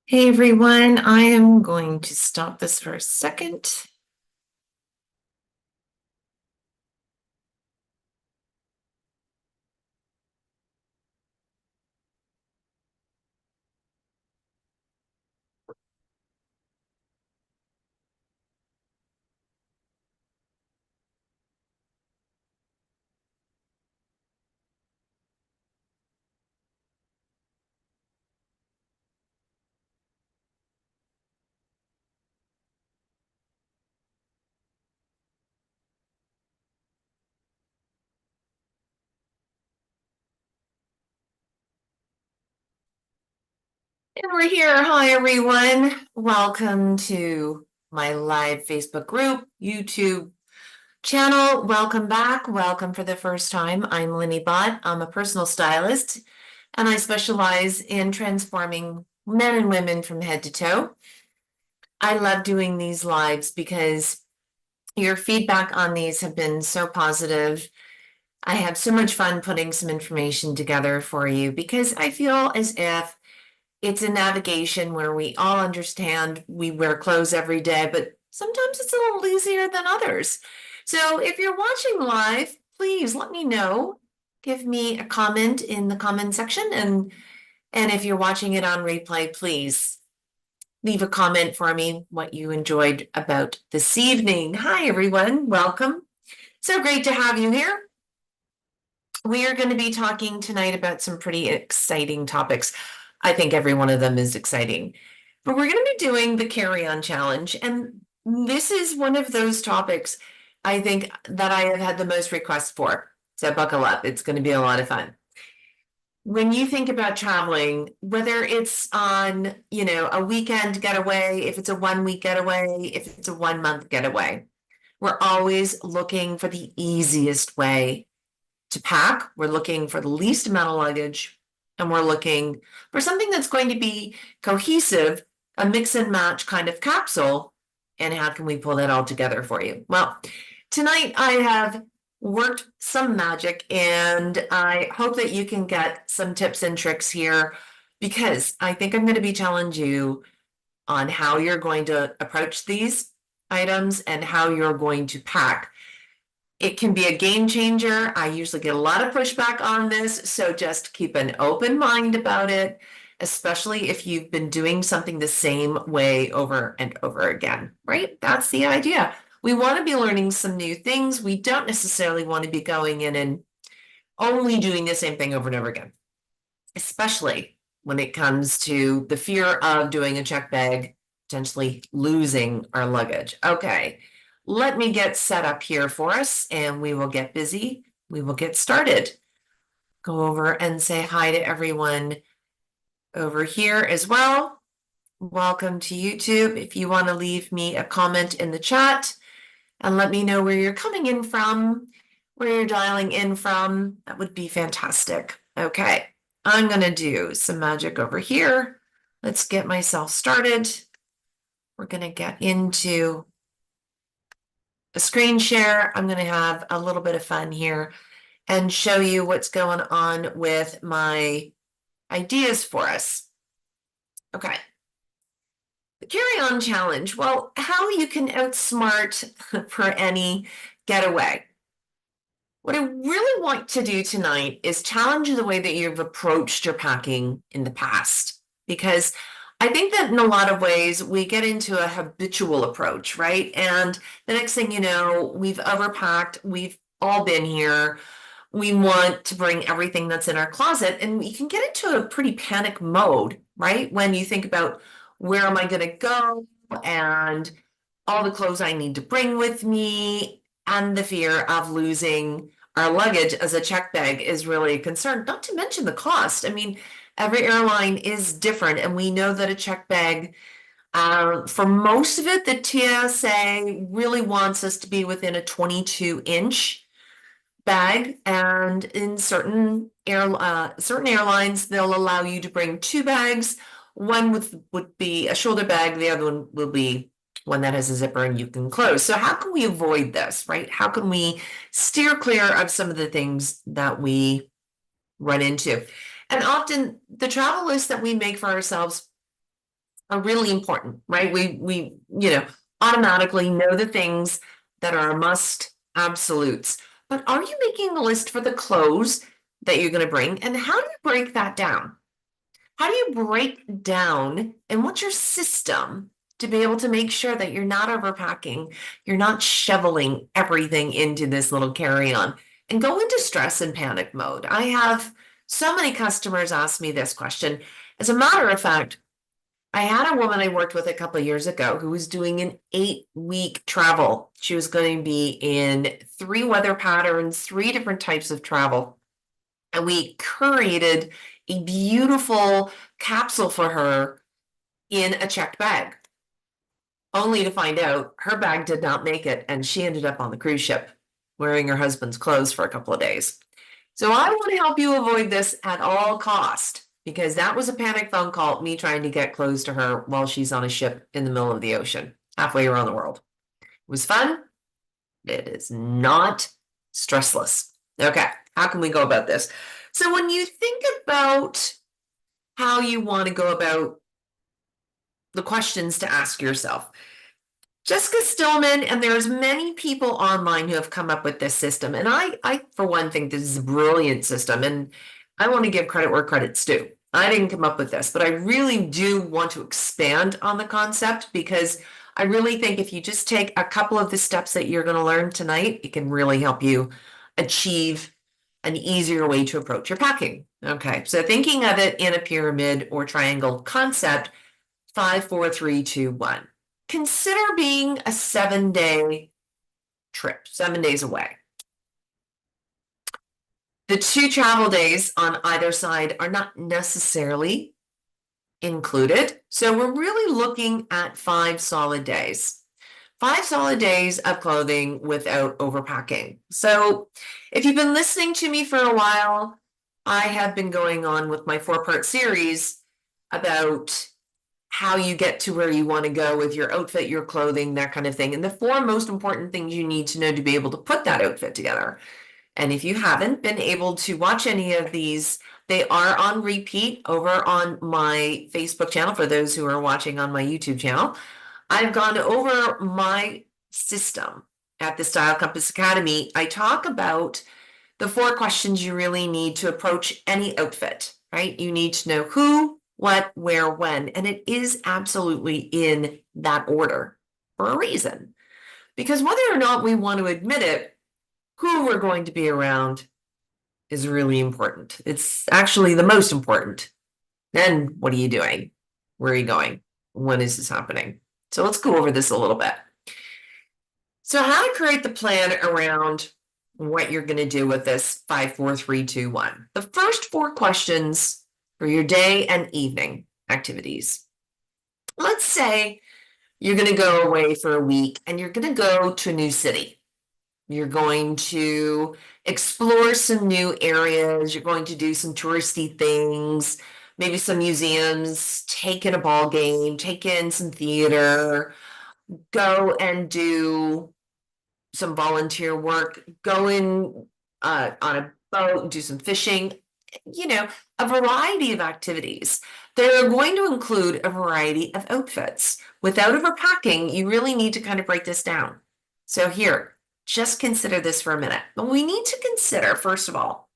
Hey everyone, I am going to stop this for a second. And we're here. Hi everyone. Welcome to my live Facebook group, YouTube channel. Welcome back. Welcome for the first time. I'm Linny Bott. I'm a personal stylist and I specialize in transforming men and women from head to toe. I love doing these lives because your feedback on these have been so positive. I have so much fun putting some information together for you because I feel as if it's a navigation where we all understand we wear clothes every day, but sometimes it's a little easier than others. So if you're watching live, please let me know. Give me a comment in the comment section. And if you're watching it on replay, please leave a comment for me what you enjoyed about this evening. Hi, everyone. Welcome. So great to have you here. We are going to be talking tonight about some pretty exciting topics. I think every one of them is exciting. But we're going to be doing the carry-on challenge. And this is one of those topics I think that I have had the most requests for. So buckle up. It's going to be a lot of fun. When you think about traveling, whether it's on, a weekend getaway, if it's a 1 week getaway, if it's a 1 month getaway, we're always looking for the easiest way to pack. We're looking for the least amount of luggage, and we're looking for something that's going to be cohesive, a mix and match kind of capsule. And how can we pull that all together for you? Well, tonight I have worked some magic, and I hope that you can get some tips and tricks here because I think I'm going to be challenging you on how you're going to approach these items and how you're going to pack. It can be a game changer. I usually get a lot of pushback on this, so just keep an open mind about it, especially if you've been doing something the same way over and over again, right? That's the idea. We want to be learning some new things. We don't necessarily want to be going in and only doing the same thing over and over again, especially when it comes to the fear of doing a check bag, potentially losing our luggage. Okay, let me get set up here for us and we will get busy. We will get started. Go over and say hi to everyone over here as well. Welcome to YouTube. If you want to leave me a comment in the chat and let me know where you're coming in from, where you're dialing in from, that would be fantastic. Okay, I'm going to do some magic over here. Let's get myself started. We're going to get into a screen share. I'm going to have a little bit of fun here and show you what's going on with my ideas for us. Okay. The carry-on challenge. Well, how you can outsmart for any getaway. What I really want to do tonight is challenge the way that you've approached your packing in the past, because I think that in a lot of ways we get into a habitual approach, right? And the next thing you know, we've overpacked, we've all been here. We want to bring everything that's in our closet, and we can get into a pretty panic mode, right? When you think about where am I going to go and all the clothes I need to bring with me, and the fear of losing our luggage as a check bag is really a concern, not to mention the cost. I mean, every airline is different, and we know that a check bag, for most of it, the TSA really wants us to be within a 22-inch bag, and in certain airlines, they'll allow you to bring two bags. One would be a shoulder bag, the other one will be one that has a zipper and you can close. So how can we avoid this, right? How can we steer clear of some of the things that we run into? And often the travel list that we make for ourselves are really important, right? We automatically know the things that are must absolutes. But are you making a list for the clothes that you're going to bring? And how do you break that down? How do you break down and what's your system to be able to make sure that you're not overpacking, you're not shoveling everything into this little carry-on and go into stress and panic mode? I have so many customers ask me this question. As a matter of fact, I had a woman I worked with a couple of years ago who was doing an 8-week travel. She was going to be in 3 weather patterns, 3 different types of travel. And we curated a beautiful capsule for her in a checked bag, only to find out her bag did not make it, and she ended up on the cruise ship wearing her husband's clothes for a couple of days. So I want to help you avoid this at all cost, because that was a panic phone call, me trying to get clothes to her while she's on a ship in the middle of the ocean, halfway around the world. It was fun. It is not stressless. Okay, how can we go about this? So when you think about how you want to go about the questions to ask yourself, Jessica Stillman, and there's many people online who have come up with this system. And I, for one, think this is a brilliant system. And I want to give credit where credit's due. I didn't come up with this, but I really do want to expand on the concept, because I really think if you just take a couple of the steps that you're going to learn tonight, it can really help you achieve an easier way to approach your packing. Okay, so thinking of it in a pyramid or triangle concept, 5, 4, 3, 2, 1. Consider being a 7-day trip, 7 days away. The 2 travel days on either side are not necessarily included. So we're really looking at 5 solid days. 5 solid days of clothing without overpacking. So if you've been listening to me for a while, I have been going on with my 4-part series about how you get to where you want to go with your outfit, your clothing, that kind of thing. And the 4 most important things you need to know to be able to put that outfit together. And if you haven't been able to watch any of these, they are on repeat over on my Facebook channel for those who are watching on my YouTube channel. I've gone over my system at the Style Compass Academy. I talk about the 4 questions you really need to approach any outfit, right? You need to know who, what, where, when, and it is absolutely in that order for a reason. Because whether or not we want to admit it, who we're going to be around is really important. It's actually the most important. Then what are you doing? Where are you going? When is this happening? So let's go over this a little bit. So how to create the plan around what you're going to do with this 5, 4, 3, 2, 1. The first 4 questions for your day and evening activities. Let's say you're going to go away for a week and you're going to go to a new city. You're going to explore some new areas. You're going to do some touristy things, maybe some museums, take in a ball game, take in some theater, go and do some volunteer work, go in on a boat, do some fishing, a variety of activities. They're going to include a variety of outfits. Without overpacking, you really need to kind of break this down. So here, just consider this for a minute. What we need to consider, first of all,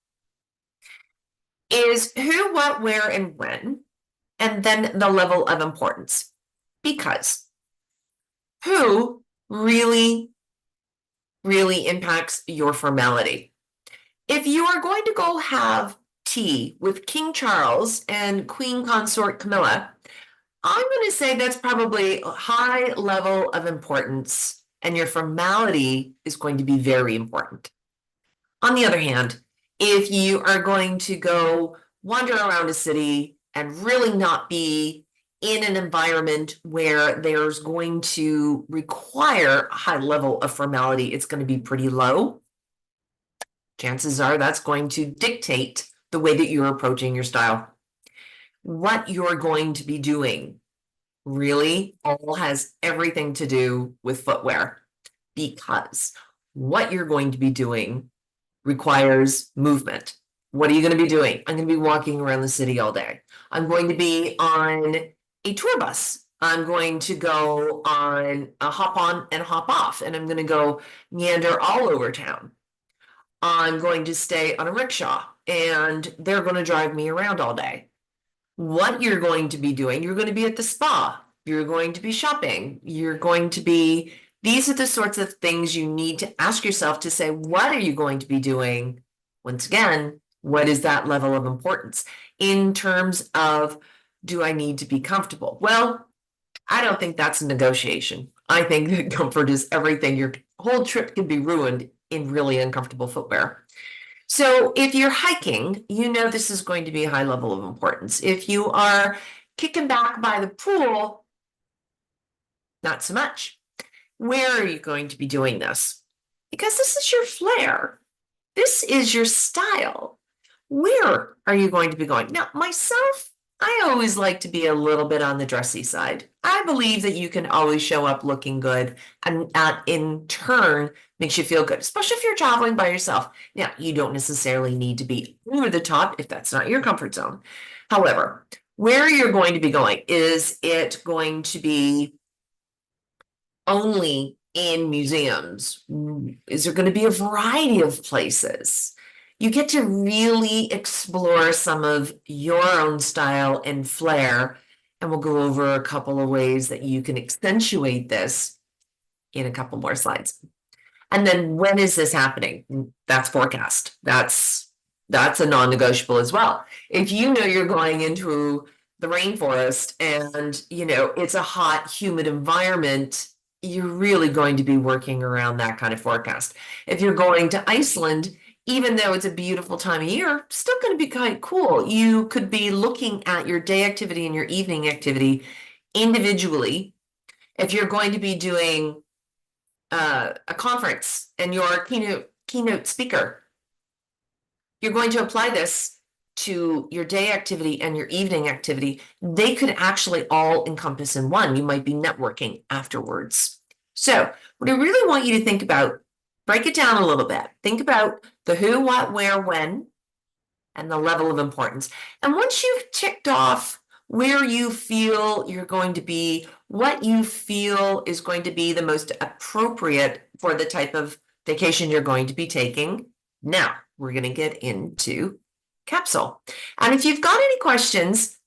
is who, what, where, and when, and then the level of importance. Because who really impacts your formality. If you are going to go have tea with King Charles and Queen Consort Camilla, I'm going to say that's probably a high level of importance, and your formality is going to be very important. On the other hand, if you are going to go wander around a city and really not be in an environment where there's going to require a high level of formality, it's going to be pretty low. Chances are that's going to dictate the way that you're approaching your style. What you're going to be doing really all has everything to do with footwear, because what you're going to be doing requires movement. What are you going to be doing? I'm going to be walking around the city all day. I'm going to be on a tour bus I'm going to go on a hop on and hop off, and I'm going to go meander all over town. I'm going to stay on a rickshaw, and they're going to drive me around all day. What you're going to be doing, you're going to be at the spa, you're going to be shopping, you're going to be, these are the sorts of things you need to ask yourself to say, what are you going to be doing? Once again, what is that level of importance in terms of, do I need to be comfortable? Well, I don't think that's a negotiation. I think that comfort is everything. Your whole trip can be ruined in really uncomfortable footwear. So if you're hiking, you know this is going to be a high level of importance. If you are kicking back by the pool, not so much. Where are you going to be doing this? Because this is your flair. This is your style. Where are you going to be going? Now, myself, I always like to be a little bit on the dressy side. I believe that you can always show up looking good, and that in turn makes you feel good, especially if you're traveling by yourself. Now, you don't necessarily need to be over the top if that's not your comfort zone. However, where you're going to be going, is it going to be only in museums? Is there going to be a variety of places? You get to really explore some of your own style and flair, and we'll go over a couple of ways that you can accentuate this in a couple more slides. And then when is this happening? That's forecast. That's a non-negotiable as well. If you know you're going into the rainforest and it's a hot, humid environment, you're really going to be working around that kind of forecast. If you're going to Iceland, even though it's a beautiful time of year, still going to be quite cool. You could be looking at your day activity and your evening activity individually. If you're going to be doing a conference and you're a keynote speaker, you're going to apply this to your day activity and your evening activity. They could actually all encompass in one. You might be networking afterwards. So what I really want you to think about, break it down a little bit. Think about the who, what, where, when, and the level of importance. And once you've ticked off where you feel you're going to be, what you feel is going to be the most appropriate for the type of vacation you're going to be taking, now we're going to get into capsule. And if you've got any questions,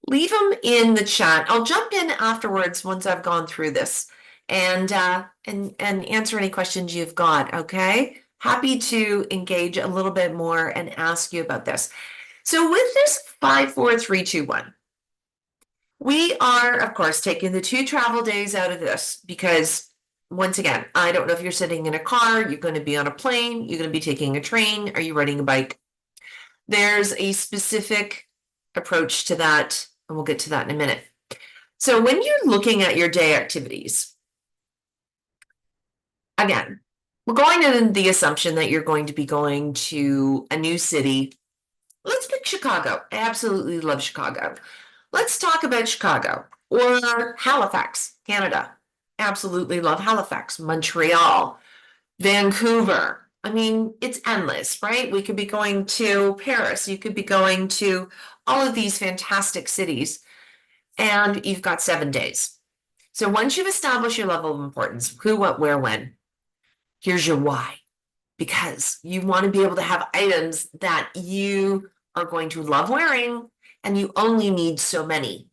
leave them in the chat. I'll jump in afterwards once I've gone through this and answer any questions you've got, okay? Happy to engage a little bit more and ask you about this. So with this 5, 4, 3, 2, 1, we are, of course, taking the 2 travel days out of this because, once again, I don't know if you're sitting in a car, you're going to be on a plane, you're going to be taking a train, are you riding a bike? There's a specific approach to that, and we'll get to that in a minute. So when you're looking at your day activities, again, we're going in the assumption that you're going to be going to a new city. Let's pick Chicago. I absolutely love Chicago. Let's talk about Chicago or Halifax, Canada. Absolutely love Halifax. Montreal, Vancouver. I mean, it's endless, right? We could be going to Paris. You could be going to all of these fantastic cities, and you've got 7 days. So once you've established your level of importance, who, what, where, when, here's your why. Because you want to be able to have items that you are going to love wearing, and you only need so many.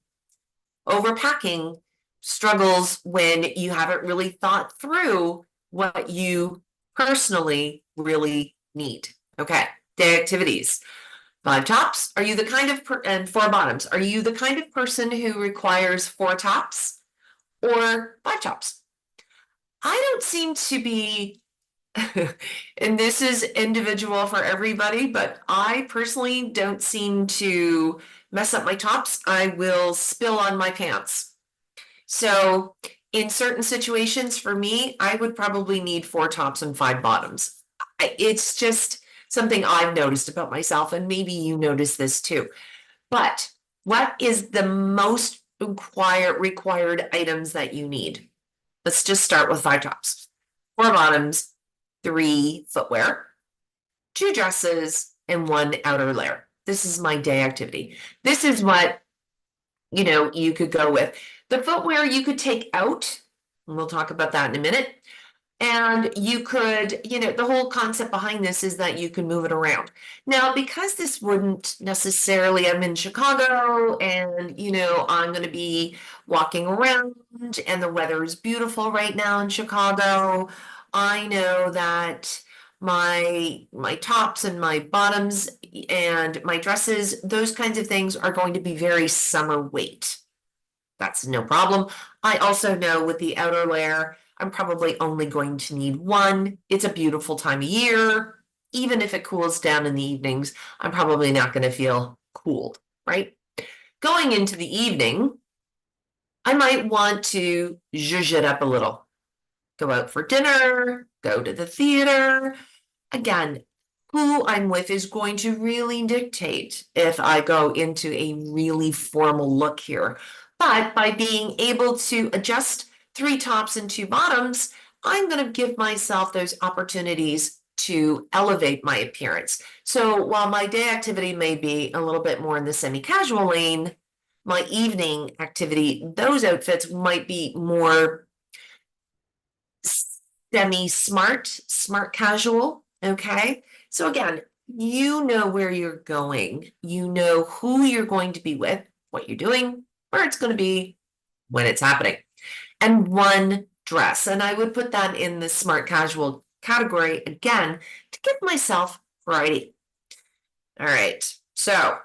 Overpacking struggles when you haven't really thought through what you personally really need. Okay, day activities. 5 tops. Are you the kind of and 4 bottoms? Are you the kind of person who requires 4 tops or 5 tops? I don't seem to be, and this is individual for everybody, but I personally don't seem to mess up my tops. I will spill on my pants. So in certain situations for me, I would probably need 4 tops and 5 bottoms. It's just something I've noticed about myself, and maybe you notice this too. But what is the most required items that you need? Let's just start with 5 tops, 4 bottoms, 3 footwear, 2 dresses, and 1 outer layer. This is my day activity. This is what you could go with. The footwear you could take out, and we'll talk about that in a minute. And you could, the whole concept behind this is that you can move it around. Now, because this wouldn't necessarily, I'm in Chicago and, I'm going to be walking around and the weather is beautiful right now in Chicago. I know that my tops and my bottoms and my dresses, those kinds of things are going to be very summer weight. That's no problem. I also know with the outer layer, I'm probably only going to need one. It's a beautiful time of year. Even if it cools down in the evenings, I'm probably not going to feel cooled, right? Going into the evening, I might want to zhuzh it up a little. Go out for dinner, go to the theater. Again, who I'm with is going to really dictate if I go into a really formal look here. But by being able to adjust 3 tops and 2 bottoms, I'm going to give myself those opportunities to elevate my appearance. So while my day activity may be a little bit more in the semi-casual lane, my evening activity, those outfits might be more semi-smart, smart casual, okay? So again, you know where you're going, you know who you're going to be with, what you're doing, where it's going to be, when it's happening. And one dress, and I would put that in the smart casual category again to give myself variety. All right, so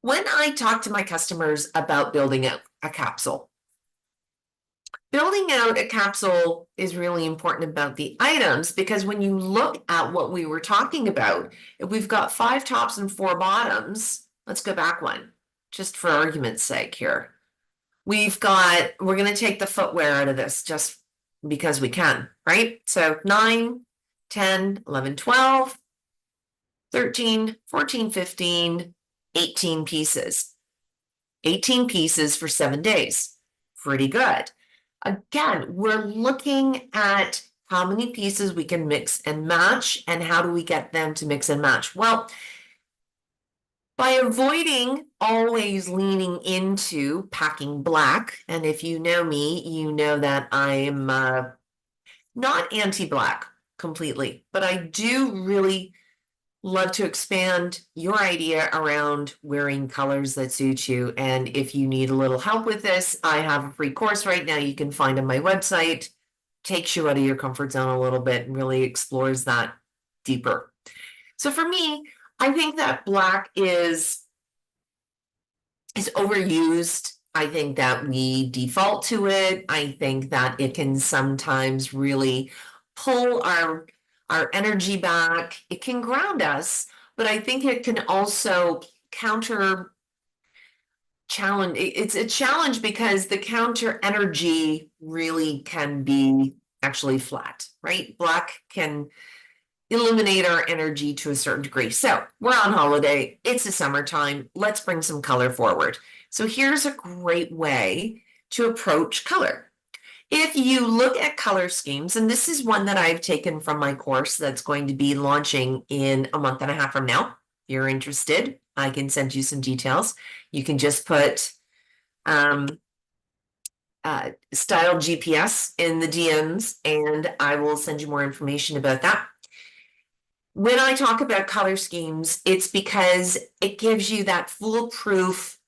when I talk to my customers about building out a capsule, building out a capsule is really important about the items because when you look at what we were talking about, if we've got 5 tops and 4 bottoms, let's go back one, just for argument's sake here. We're going to take the footwear out of this just because we can, right? So 9, 10, 11, 12, 13, 14, 15, 18 pieces. 18 pieces for 7 days. Pretty good. Again, we're looking at how many pieces we can mix and match, and how do we get them to mix and match? Well, by avoiding always leaning into packing black, and if you know me, you know that I'm not anti-black completely, but I do really love to expand your idea around wearing colors that suit you. And if you need a little help with this, I have a free course right now you can find on my website. Takes you out of your comfort zone a little bit and really explores that deeper. So for me, I think that black is overused. I think that we default to it. I think that it can sometimes really pull our energy back. It can ground us, but I think it can also counter challenge. It's a challenge because the counter energy really can be actually flat, right? Black can illuminate our energy to a certain degree. So we're on holiday. It's the summertime. Let's bring some color forward. So here's a great way to approach color. If you look at color schemes, and this is one that I've taken from my course that's going to be launching in a month and a half from now. If you're interested, I can send you some details. You can just put style GPS in the DMs, and I will send you more information about that. When I talk about color schemes, it's because it gives you that foolproof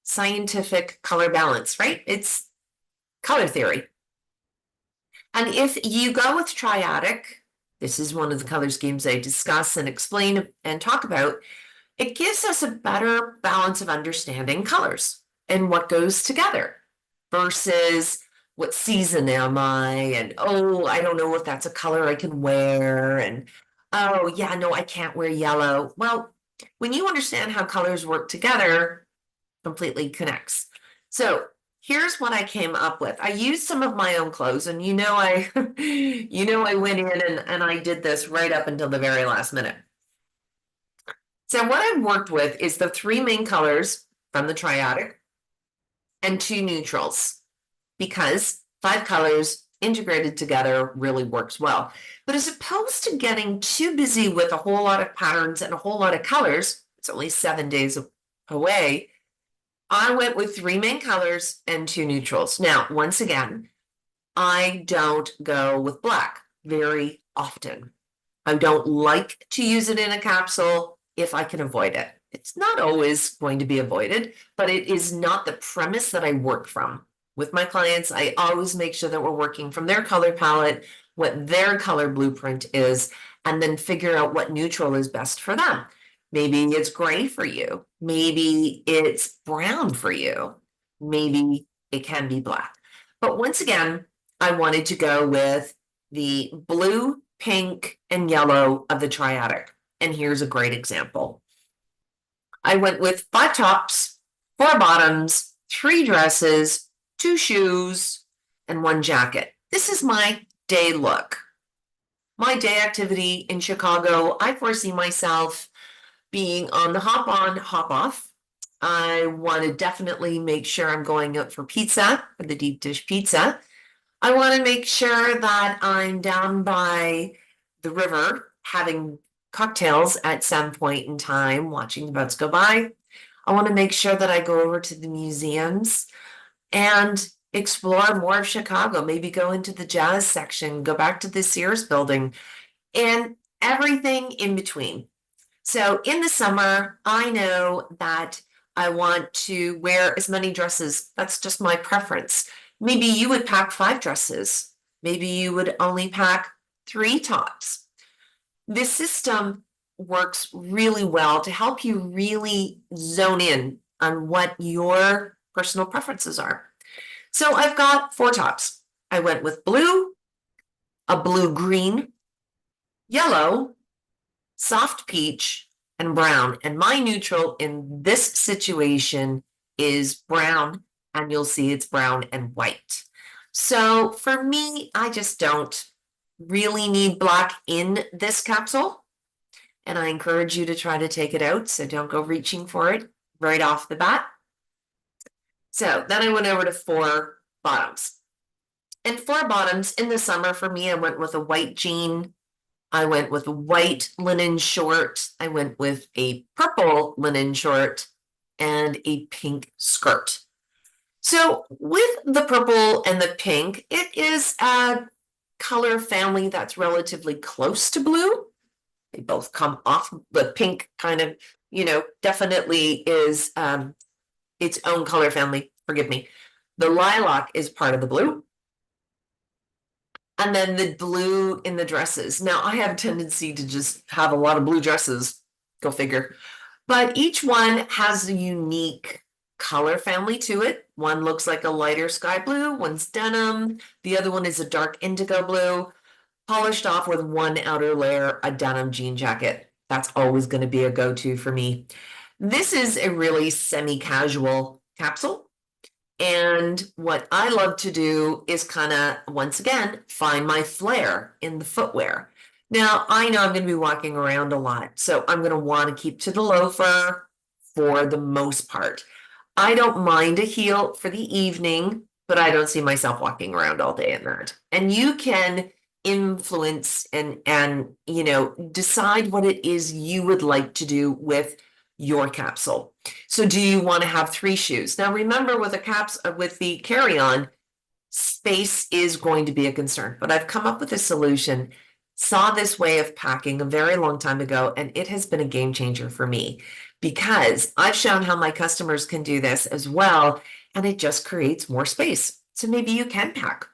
scientific color balance, right? It's color theory. And if you go with triadic, this is one of the color schemes I discuss and explain and talk about, it gives us a better balance of understanding colors and what goes together versus what season am I? And, oh, I don't know if that's a color I can wear. And, oh, yeah, no, I can't wear yellow. Well, when you understand how colors work together, completely connects. So here's what I came up with. I used some of my own clothes, and I went in and I did this right up until the very last minute. So what I worked with is the 3 main colors from the triadic and 2 neutrals, because 5 colors integrated together really works well. But as opposed to getting too busy with a whole lot of patterns and a whole lot of colors, it's only 7 days away, I went with 3 main colors and 2 neutrals. Now, once again, I don't go with black very often. I don't like to use it in a capsule if I can avoid it. It's not always going to be avoided, but it is not the premise that I work from. With my clients, I always make sure that we're working from their color palette, what their color blueprint is, and then figure out what neutral is best for them. Maybe it's gray for you. Maybe it's brown for you. Maybe it can be black. But once again, I wanted to go with the blue, pink, and yellow of the triadic. And here's a great example. I went with 5 tops, 4 bottoms, 3 dresses, 2 shoes, and 1 jacket. This is my day look. My day activity in Chicago, I foresee myself being on the hop on, hop off. I want to definitely make sure I'm going out for pizza, for the deep dish pizza. I want to make sure that I'm down by the river having cocktails at some point in time, watching the boats go by. I want to make sure that I go over to the museums and explore more of Chicago, maybe go into the jazz section, go back to the Sears building, and everything in between. So in the summer, I know that I want to wear as many dresses. That's just my preference. Maybe you would pack 5 dresses. Maybe you would only pack 3 tops. This system works really well to help you really zone in on what your personal preferences are. So I've got 4 tops. I went with blue, a blue-green, yellow, soft peach, and brown. And my neutral in this situation is brown, and you'll see it's brown and white. So for me, I just don't really need black in this capsule. And I encourage you to try to take it out, so don't go reaching for it right off the bat. So then I went over to 4 bottoms. And 4 bottoms in the summer for me, I went with a white jean, I went with a white linen short, I went with a purple linen short, and a pink skirt. So with the purple and the pink, it is a color family that's relatively close to blue. They both come off. The pink kind of, definitely is its own color family. Forgive me. The lilac is part of the blue. And then the blue in the dresses. Now, I have a tendency to just have a lot of blue dresses, go figure. But each one has a unique color family to it. One looks like a lighter sky blue, one's denim, the other one is a dark indigo blue, polished off with one outer layer, a denim jean jacket. That's always going to be a go-to for me. This is a really semi-casual capsule. And what I love to do is kind of, once again, find my flair in the footwear. Now, I know I'm going to be walking around a lot, so I'm going to want to keep to the loafer for the most part. I don't mind a heel for the evening, but I don't see myself walking around all day in that. And you can influence and decide what it is you would like to do with your capsule. So do you want to have 3 shoes? Now remember, with the carry-on, space is going to be a concern, but I've come up with a solution, saw this way of packing a very long time ago, and it has been a game changer for me because I've shown how my customers can do this as well, and it just creates more space. So maybe you can pack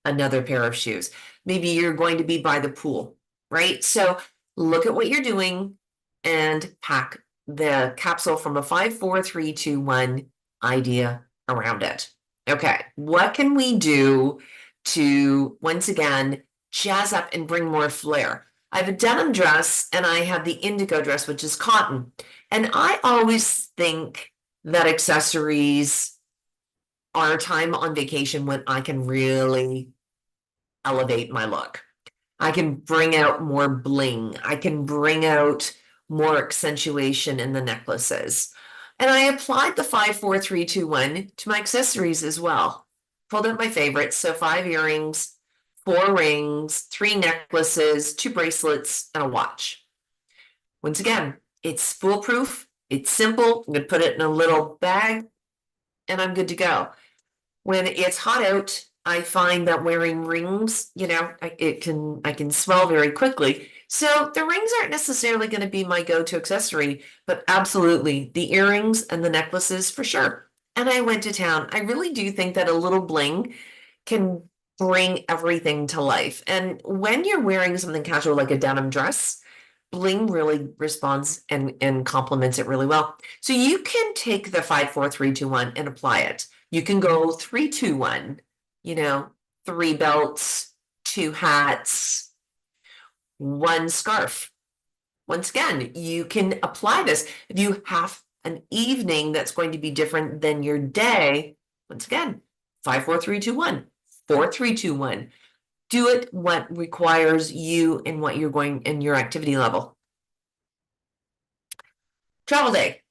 another pair of shoes. Maybe you're going to be by the pool, right? So look at what you're doing and pack the capsule from a 5, 4, 3, 2, 1 idea around it. Okay, what can we do to, once again, jazz up and bring more flair? I have a denim dress and I have the indigo dress, which is cotton. And I always think that accessories are a time on vacation when I can really elevate my look. I can bring out more bling. I can bring out more accentuation in the necklaces. And I applied the 5, 4, 3, 2, 1 to my accessories as well. Pulled out my favorites. So 5 earrings, 4 rings, 3 necklaces, 2 bracelets, and a watch. Once again, it's foolproof. It's simple. I'm going to put it in a little bag, and I'm good to go. When it's hot out, I find that wearing rings, I can swell very quickly. So the rings aren't necessarily going to be my go-to accessory, but absolutely the earrings and the necklaces for sure. And I went to town. I really do think that a little bling can bring everything to life. And when you're wearing something casual like a denim dress, bling really responds and complements it really well. So you can take the 5, 4, 3, 2, 1 and apply it. You can go 3, 2, 1, 3 belts, 2 hats, 1 scarf. Once again, you can apply this. If you have an evening that's going to be different than your day, once again, 5, 4, 3, 2, 1, 4, 3, 2, 1. Do it what requires you and what you're going in your activity level. Travel day.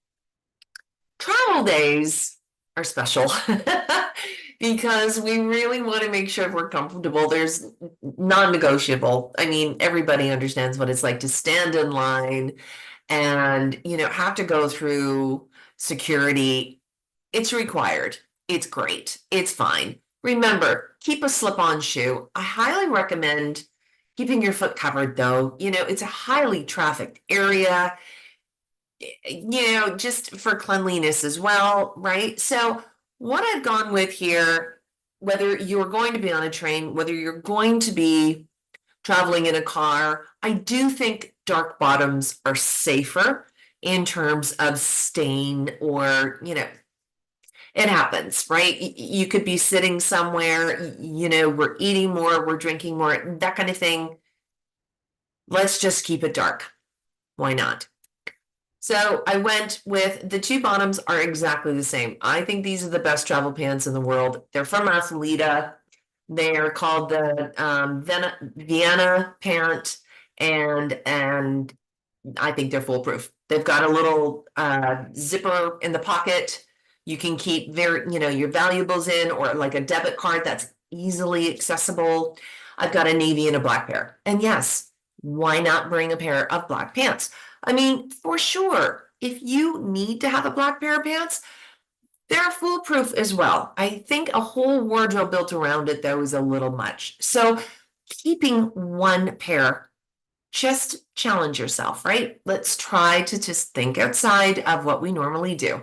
Travel days are special because we really want to make sure we're comfortable. There's non-negotiable. I mean, everybody understands what it's like to stand in line and, have to go through security. It's required. It's great. It's fine. Remember, keep a slip-on shoe. I highly recommend keeping your foot covered though. It's a highly trafficked area, just for cleanliness as well, right? So what I've gone with here, whether you're going to be on a train, whether you're going to be traveling in a car, I do think dark bottoms are safer in terms of stain or, it happens, right? You could be sitting somewhere, we're eating more, we're drinking more, that kind of thing. Let's just keep it dark. Why not? So I went with the 2 bottoms are exactly the same. I think these are the best travel pants in the world. They're from Athleta. They are called the Vienna pant, and I think they're foolproof. They've got a little zipper in the pocket. You can keep your valuables in, or like a debit card that's easily accessible. I've got a navy and a black pair. And yes, why not bring a pair of black pants? I mean, for sure, if you need to have a black pair of pants, they're foolproof as well. I think a whole wardrobe built around it, though, is a little much. So keeping 1 pair, just challenge yourself, right? Let's try to just think outside of what we normally do.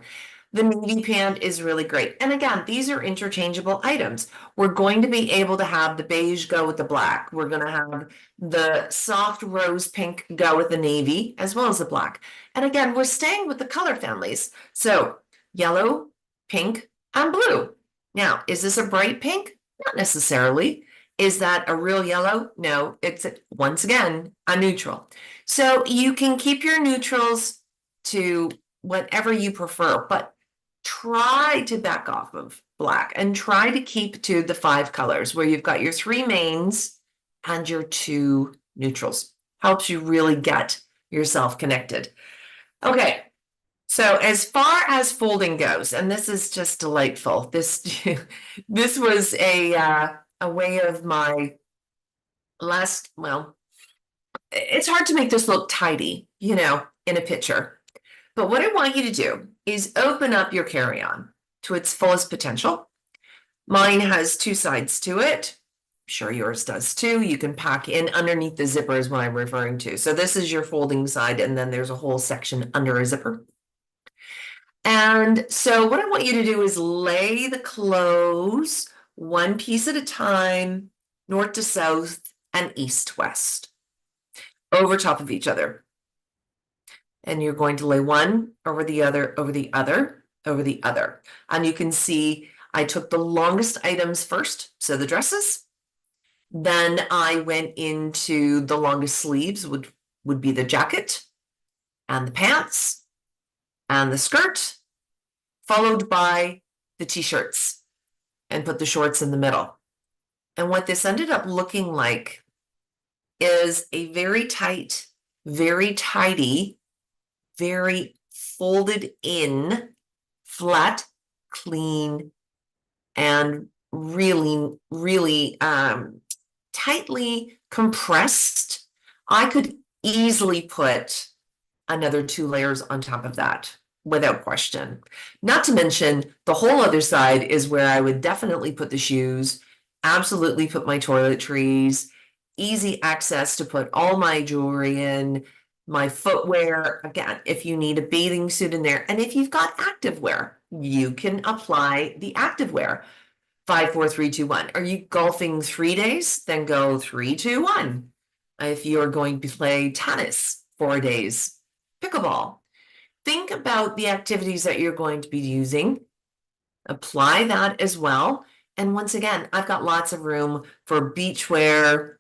The navy pant is really great. And again, these are interchangeable items. We're going to be able to have the beige go with the black. We're going to have the soft rose pink go with the navy as well as the black. And again, we're staying with the color families. So yellow, pink, and blue. Now, is this a bright pink? Not necessarily. Is that a real yellow? No, it's once again a neutral. So you can keep your neutrals to whatever you prefer, but try to back off of black and try to keep to the 5 colors where you've got your 3 mains and your 2 neutrals. Helps you really get yourself connected. Okay, so as far as folding goes, and this is just delightful. This was a way of my last, well, it's hard to make this look tidy, in a picture. But what I want you to do is open up your carry-on to its fullest potential. Mine has 2 sides to it. I'm sure yours does too. You can pack in underneath the zipper is what I'm referring to. So this is your folding side, and then there's a whole section under a zipper. And so what I want you to do is lay the clothes 1 piece at a time, north to south and east to west, over top of each other. And you're going to lay one over the other, over the other, over the other. And you can see I took the longest items first, so the dresses. Then I went into the longest sleeves, would be the jacket and the pants and the skirt, followed by the t-shirts, and put the shorts in the middle. And what this ended up looking like is a very tight, very tidy, very folded in, flat, clean, and really, really tightly compressed. I could easily put another 2 layers on top of that. without question. Not to mention, the whole other side is where I would definitely put the shoes, absolutely put my toiletries, easy access to put all my jewelry in, my footwear. Again, if you need a bathing suit in there, and if you've got activewear, you can apply the activewear. 5, 4, 3, 2, 1. Are you golfing 3 days? Then go 3, 2, 1. If you're going to play tennis 4 days, pickleball. Think about the activities that you're going to be using. Apply that as well. And once again, I've got lots of room for beachwear,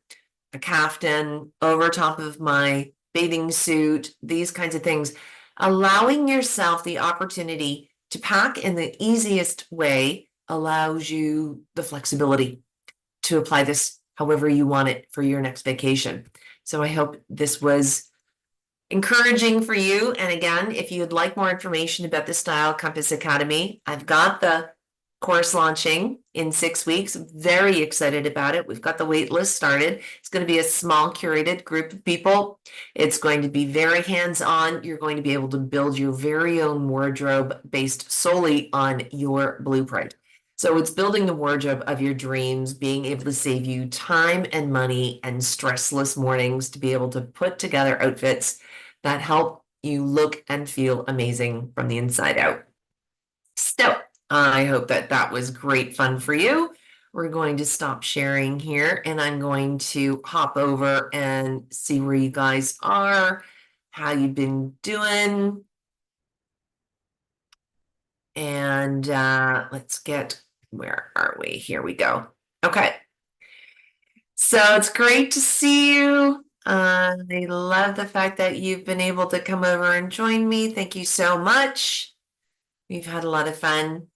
a caftan over top of my bathing suit, these kinds of things. Allowing yourself the opportunity to pack in the easiest way allows you the flexibility to apply this however you want it for your next vacation. So I hope this was encouraging for you. And again, if you'd like more information about the Style Compass Academy, I've got the course launching in 6 weeks. Very excited about it. We've got the wait list started. It's going to be a small curated group of people. It's going to be very hands-on. You're going to be able to build your very own wardrobe based solely on your blueprint. So it's building the wardrobe of your dreams, being able to save you time and money and stressless mornings to be able to put together outfits that help you look and feel amazing from the inside out. So I hope that that was great fun for you. We're going to stop sharing here and I'm going to hop over and see where you guys are, how you've been doing. And let's get, where are we? Here we go. Okay. So it's great to see you. I love the fact that you've been able to come over and join me. Thank you so much. We've had a lot of fun.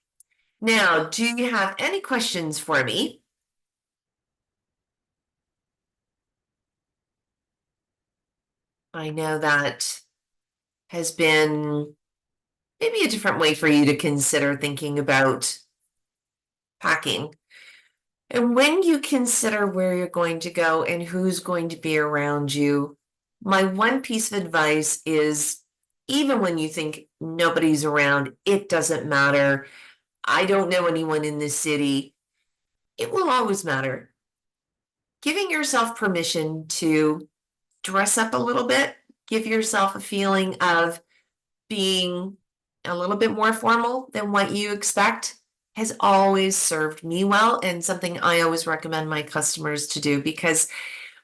Now, do you have any questions for me? I know that has been maybe a different way for you to consider thinking about packing. And when you consider where you're going to go and who's going to be around you, my one piece of advice is even when you think nobody's around, it doesn't matter. I don't know anyone in this city. It will always matter. Giving yourself permission to dress up a little bit, give yourself a feeling of being a little bit more formal than what you expect has always served me well and something I always recommend my customers to do because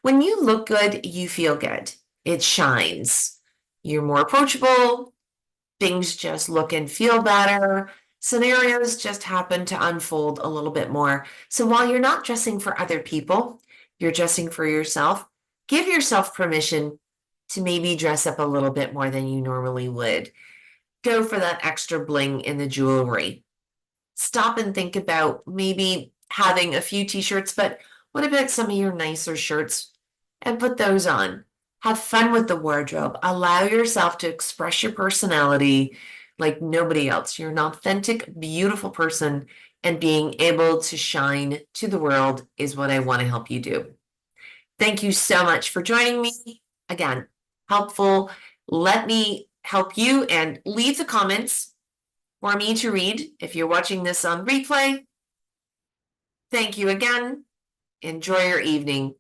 when you look good, you feel good. It shines. You're more approachable. Things just look and feel better. Scenarios just happen to unfold a little bit more. So while you're not dressing for other people, you're dressing for yourself. Give yourself permission to maybe dress up a little bit more than you normally would. Go for that extra bling in the jewelry. Stop and think about maybe having a few t-shirts, but what about some of your nicer shirts and put those on? Have fun with the wardrobe. Allow yourself to express your personality like nobody else. You're an authentic, beautiful person, and being able to shine to the world is what I want to help you do. Thank you so much for joining me. Again, helpful. Let me help you and leave the comments for me to read if you're watching this on replay. Thank you again. Enjoy your evening.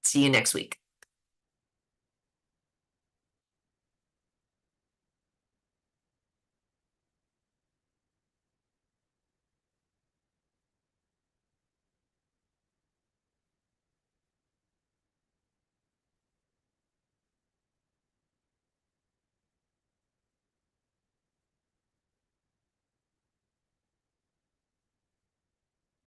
See you next week.